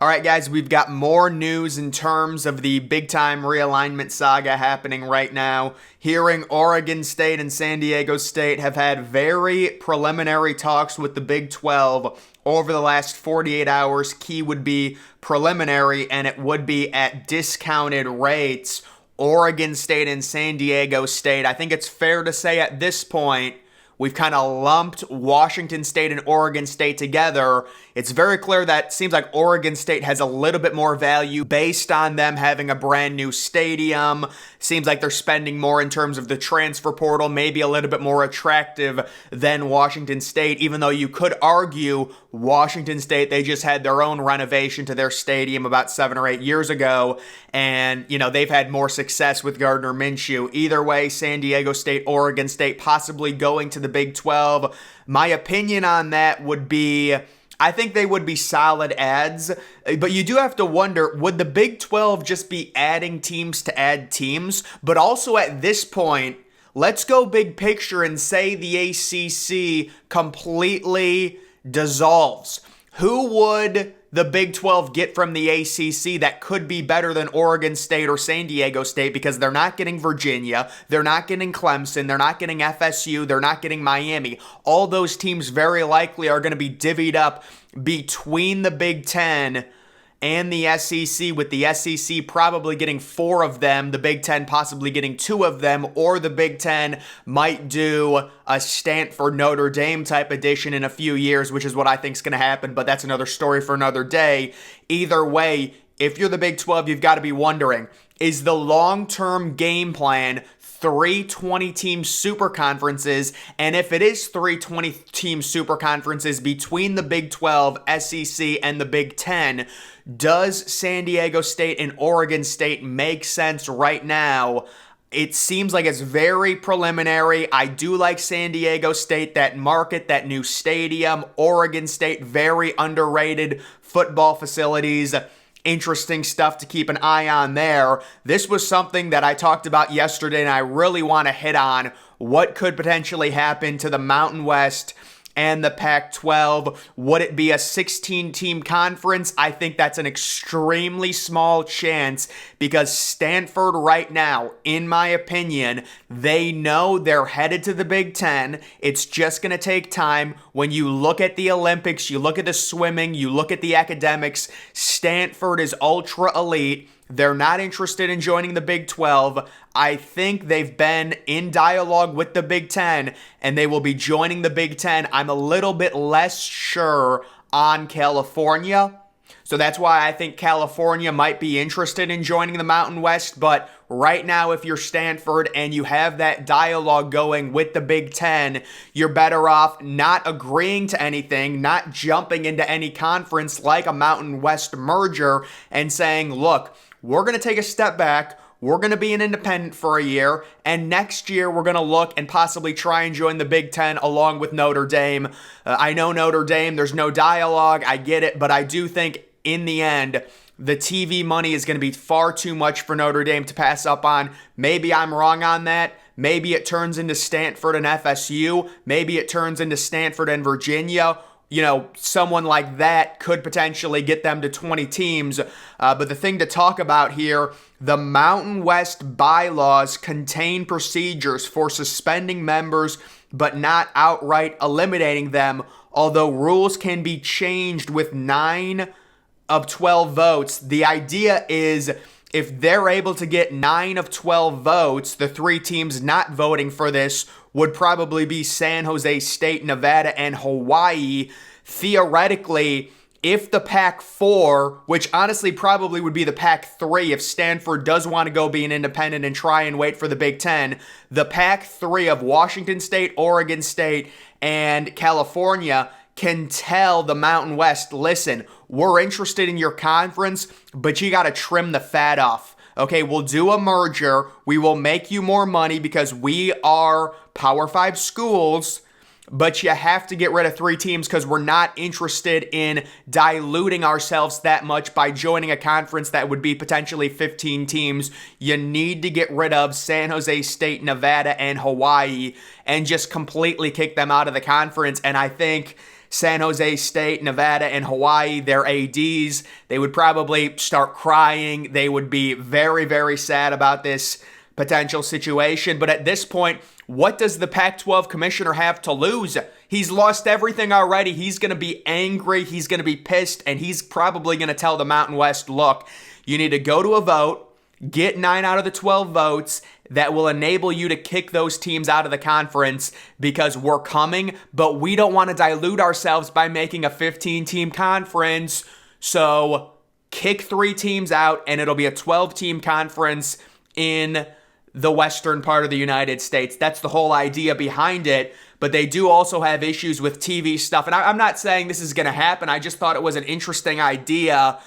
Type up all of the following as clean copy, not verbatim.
All right, guys, we've got more news in terms of the big-time realignment saga happening right now. Hearing Oregon State and San Diego State have had very preliminary talks with the Big 12 over the last 48 hours. Key would be preliminary, and it would be at discounted rates. Oregon State and San Diego State. I think it's fair to say at this point, we've kind of lumped Washington State and Oregon State together. It's very clear that it seems like Oregon State has a little bit more value based on them having a brand new stadium. Seems like they're spending more in terms of the transfer portal, maybe a little bit more attractive than Washington State, even though you could argue Washington State, they just had their own renovation to their stadium about 7 or 8 years ago, and, they've had more success with Gardner Minshew. Either way, San Diego State, Oregon State possibly going to the Big 12. My opinion on that would be, I think they would be solid adds, but you do have to wonder, would the Big 12 just be adding teams to add teams? But also at this point, let's go big picture and say the ACC completely dissolves. Who would the Big 12 get from the ACC that could be better than Oregon State or San Diego State, because they're not getting Virginia, they're not getting Clemson, they're not getting FSU, they're not getting Miami. All those teams very likely are going to be divvied up between the Big 10 and the SEC, with the SEC probably getting 4 of them, the Big 10 possibly getting 2 of them, or the Big 10 might do a Stanford Notre Dame type edition in a few years, which is what I think is going to happen, but that's another story for another day. Either way, if you're the Big 12, you've got to be wondering, is the long-term game plan 3 20-team super conferences? And if it is 3 20-team super conferences between the Big 12, SEC, and the Big 10, does San Diego State and Oregon State make sense right now? It seems like it's very preliminary. I do like San Diego State, that market, that new stadium. Oregon State, very underrated football facilities. Interesting stuff to keep an eye on there. This was something that I talked about yesterday, and I really want to hit on what could potentially happen to the Mountain West and the Pac-12. Would it be a 16-team conference? I think that's an extremely small chance, because Stanford right now, in my opinion, they know they're headed to the Big 10. It's just going to take time. When you look at the Olympics, you look at the swimming, you look at the academics, Stanford is ultra elite. They're not interested in joining the Big 12. I think they've been in dialogue with the Big 10, and they will be joining the Big 10. I'm a little bit less sure on California, so that's why I think California might be interested in joining the Mountain West. But right now, if you're Stanford and you have that dialogue going with the Big 10, you're better off not agreeing to anything, not jumping into any conference like a Mountain West merger and saying, look, we're going to take a step back. We're going to be an independent for a year, and next year we're going to look and possibly try and join the Big 10 along with Notre Dame. I know Notre Dame, there's no dialogue, I get it, but I do think in the end, the TV money is going to be far too much for Notre Dame to pass up on. Maybe I'm wrong on that. Maybe it turns into Stanford and FSU. Maybe it turns into Stanford and Virginia. Someone like that could potentially get them to 20 teams. But the thing to talk about here, the Mountain West bylaws contain procedures for suspending members, but not outright eliminating them, although rules can be changed with 9 of 12 votes. The idea is, if they're able to get 9 of 12 votes, the 3 teams not voting for this would probably be San Jose State, Nevada, and Hawaii. Theoretically, if the Pac-4, which honestly probably would be the Pac-3 if Stanford does want to go be an independent and try and wait for the Big 10, the Pac-3 of Washington State, Oregon State, and California can tell the Mountain West, listen, we're interested in your conference, but you got to trim the fat off. Okay, we'll do a merger. We will make you more money because we are Power 5 schools, but you have to get rid of 3 teams because we're not interested in diluting ourselves that much by joining a conference that would be potentially 15 teams. You need to get rid of San Jose State, Nevada, and Hawaii and just completely kick them out of the conference. And I think San Jose State, Nevada, and Hawaii, their ADs, they would probably start crying. They would be very, very sad about this potential situation. But at this point, what does the Pac-12 commissioner have to lose? He's lost everything already. He's going to be angry. He's going to be pissed. And he's probably going to tell the Mountain West, look, you need to go to a vote, get 9 out of the 12 votes that will enable you to kick those teams out of the conference, because we're coming, but we don't want to dilute ourselves by making a 15-team conference. So kick 3 teams out, and it'll be a 12-team conference in the western part of the United States. That's the whole idea behind it. But they do also have issues with TV stuff. And I'm not saying this is going to happen. I just thought it was an interesting idea.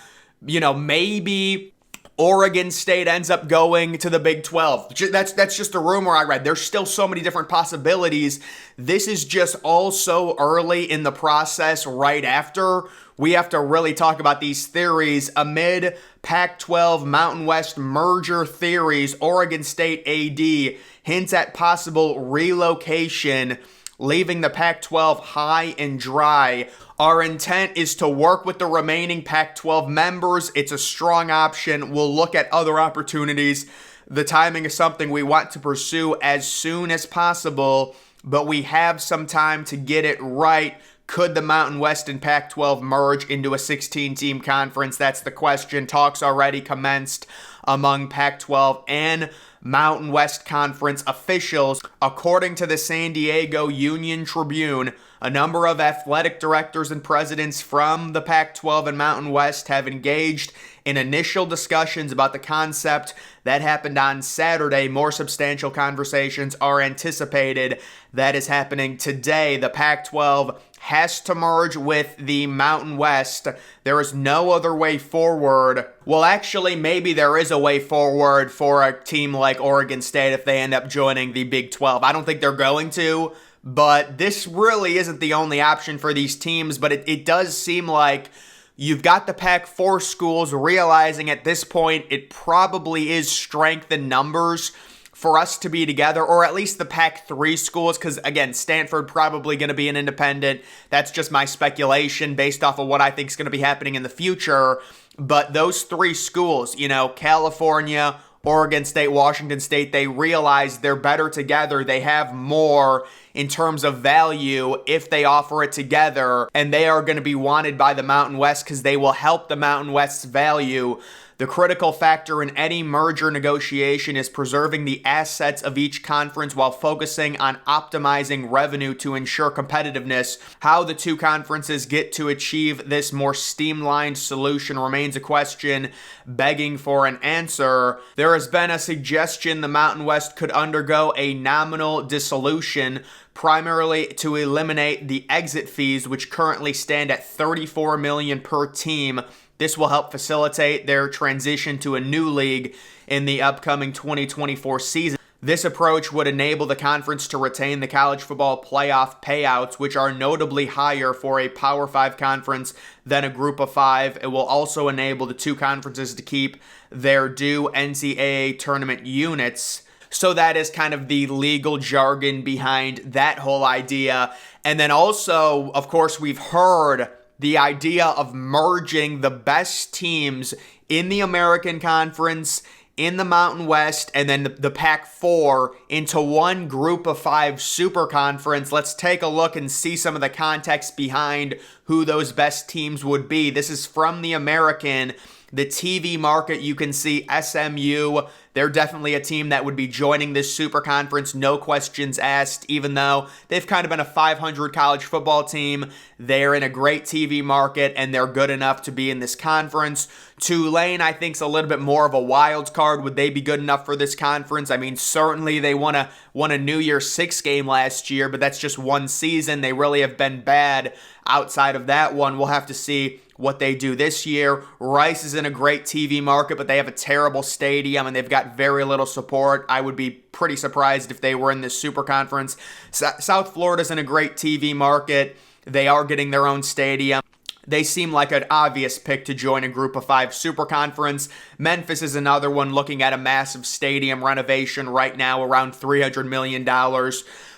You know, maybe Oregon State ends up going to the Big 12. That's just a rumor I read. There's still so many different possibilities. This is just all so early in the process right after. We have to really talk about these theories amid Pac-12 Mountain West merger theories. Oregon State AD hints at possible relocation, leaving the Pac-12 high and dry. Our intent is to work with the remaining Pac-12 members. It's a strong option. We'll look at other opportunities. The timing is something we want to pursue as soon as possible, but we have some time to get it right. Could the Mountain West and Pac-12 merge into a 16-team conference? That's the question. Talks already commenced among Pac-12 and Mountain West Conference officials. According to the San Diego Union Tribune, a number of athletic directors and presidents from the Pac-12 and Mountain West have engaged in initial discussions about the concept. That happened on Saturday. More substantial conversations are anticipated. That is happening today. The Pac-12 has to merge with the Mountain West. There is no other way forward. Well, actually, maybe there is a way forward for a team like Oregon State if they end up joining the Big 12. I don't think they're going to, but this really isn't the only option for these teams. But it does seem like you've got the Pac-4 schools realizing at this point it probably is strength in numbers for us to be together, or at least the Pac-3 schools, because, again, Stanford probably going to be an independent. That's just my speculation based off of what I think is going to be happening in the future. But those 3 schools, you know, California, Oregon State, Washington State, they realize they're better together. They have more in terms of value if they offer it together, and they are going to be wanted by the Mountain West because they will help the Mountain West's value. The critical factor in any merger negotiation is preserving the assets of each conference while focusing on optimizing revenue to ensure competitiveness. How the 2 conferences get to achieve this more streamlined solution remains a question begging for an answer. There has been a suggestion the Mountain West could undergo a nominal dissolution, primarily to eliminate the exit fees, which currently stand at $34 million per team. This will help facilitate their transition to a new league in the upcoming 2024 season. This approach would enable the conference to retain the college football playoff payouts, which are notably higher for a Power 5 conference than a Group of 5. It will also enable the 2 conferences to keep their due NCAA tournament units. So that is kind of the legal jargon behind that whole idea. And then also, of course, we've heard the idea of merging the best teams in the American Conference, in the Mountain West, and then the Pac-4 into one Group of 5 super conference. Let's take a look and see some of the context behind who those best teams would be. This is from the American. The TV market, you can see SMU. They're definitely a team that would be joining this super conference, no questions asked, even though they've kind of been a 500 college football team. They're in a great TV market, and they're good enough to be in this conference. Tulane, I think, is a little bit more of a wild card. Would they be good enough for this conference? I mean, certainly they won a New Year's Six game last year, but that's just one season. They really have been bad outside of that one. We'll have to see what they do this year. Rice is in a great TV market, but they have a terrible stadium and they've got very little support. I would be pretty surprised if they were in this super conference. South Florida's in a great TV market. They are getting their own stadium. They seem like an obvious pick to join a Group of 5 super conference. Memphis is another one looking at a massive stadium renovation right now, around $300 million.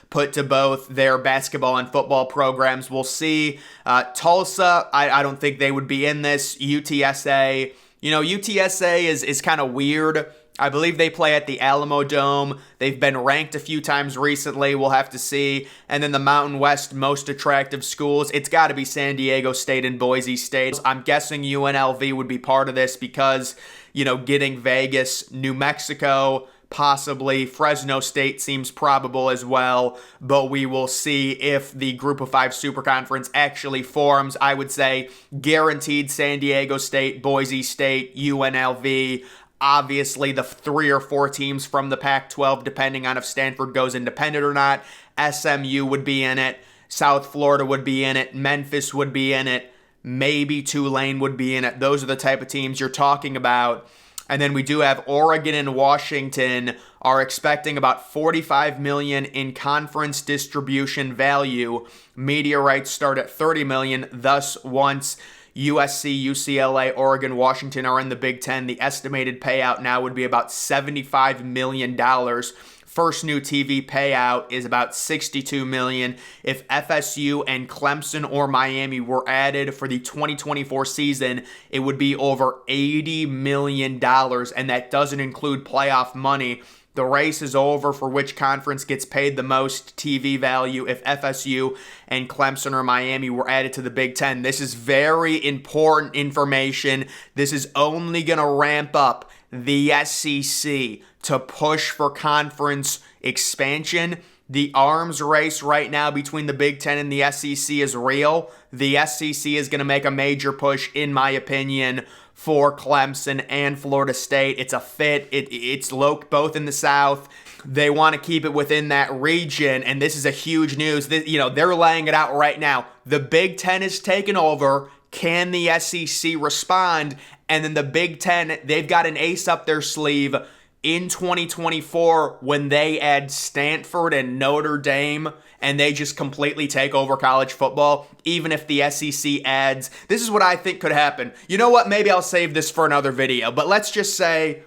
put to both their basketball and football programs. We'll see. Tulsa, I don't think they would be in this. UTSA, UTSA is kind of weird. I believe they play at the Alamo Dome. They've been ranked a few times recently. We'll have to see. And then the Mountain West most attractive schools, it's got to be San Diego State and Boise State. I'm guessing UNLV would be part of this because, getting Vegas, New Mexico, possibly Fresno State seems probable as well, but we will see if the Group of 5 Super Conference actually forms. I would say guaranteed San Diego State, Boise State, UNLV. Obviously, the 3 or 4 teams from the Pac-12, depending on if Stanford goes independent or not. SMU would be in it. South Florida would be in it. Memphis would be in it. Maybe Tulane would be in it. Those are the type of teams you're talking about. And then we do have Oregon and Washington are expecting about $45 million in conference distribution value. Media rights start at $30 million. Thus, once USC, UCLA, Oregon, Washington are in the Big Ten, the estimated payout now would be about $75 million. First new TV payout is about $62 million. If FSU and Clemson or Miami were added for the 2024 season, it would be over $80 million, and that doesn't include playoff money. The race is over for which conference gets paid the most TV value if FSU and Clemson or Miami were added to the Big Ten. This is very important information. This is only going to ramp up the SEC to push for conference expansion. The arms race right now between the Big Ten and the SEC is real. The SEC is going to make a major push, in my opinion, for Clemson and Florida State. It's a fit. It's both in the South. They want to keep it within that region, and this is a huge news. They're laying it out right now. The Big Ten is taking over. Can the SEC respond? And then the Big Ten, they've got an ace up their sleeve in 2024 when they add Stanford and Notre Dame and they just completely take over college football. Even if the SEC adds, this is what I think could happen. You know what? Maybe I'll save this for another video, but let's just say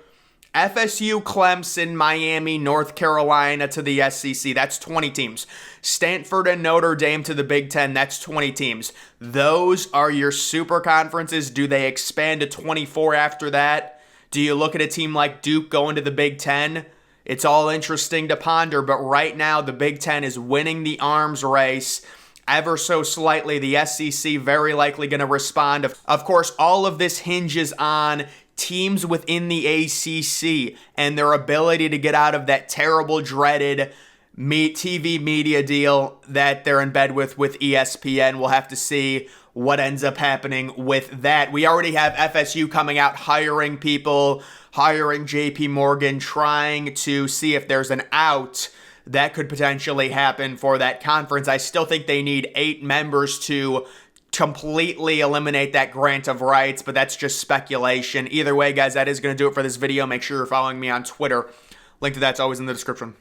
FSU, Clemson, Miami, North Carolina to the SEC. That's 20 teams. Stanford and Notre Dame to the Big Ten. That's 20 teams. Those are your super conferences. Do they expand to 24 after that? Do you look at a team like Duke going to the Big Ten? It's all interesting to ponder, but right now the Big Ten is winning the arms race ever so slightly. The SEC very likely going to respond. Of course, all of this hinges on teams within the ACC and their ability to get out of that terrible, dreaded TV media deal that they're in bed with ESPN. We'll have to see what ends up happening with that. We already have FSU coming out, hiring people, hiring JP Morgan, trying to see if there's an out that could potentially happen for that conference. I still think they need 8 members to completely eliminate that grant of rights, but that's just speculation. Either way, guys, that is going to do it for this video. Make sure you're following me on Twitter. Link to that's always in the description.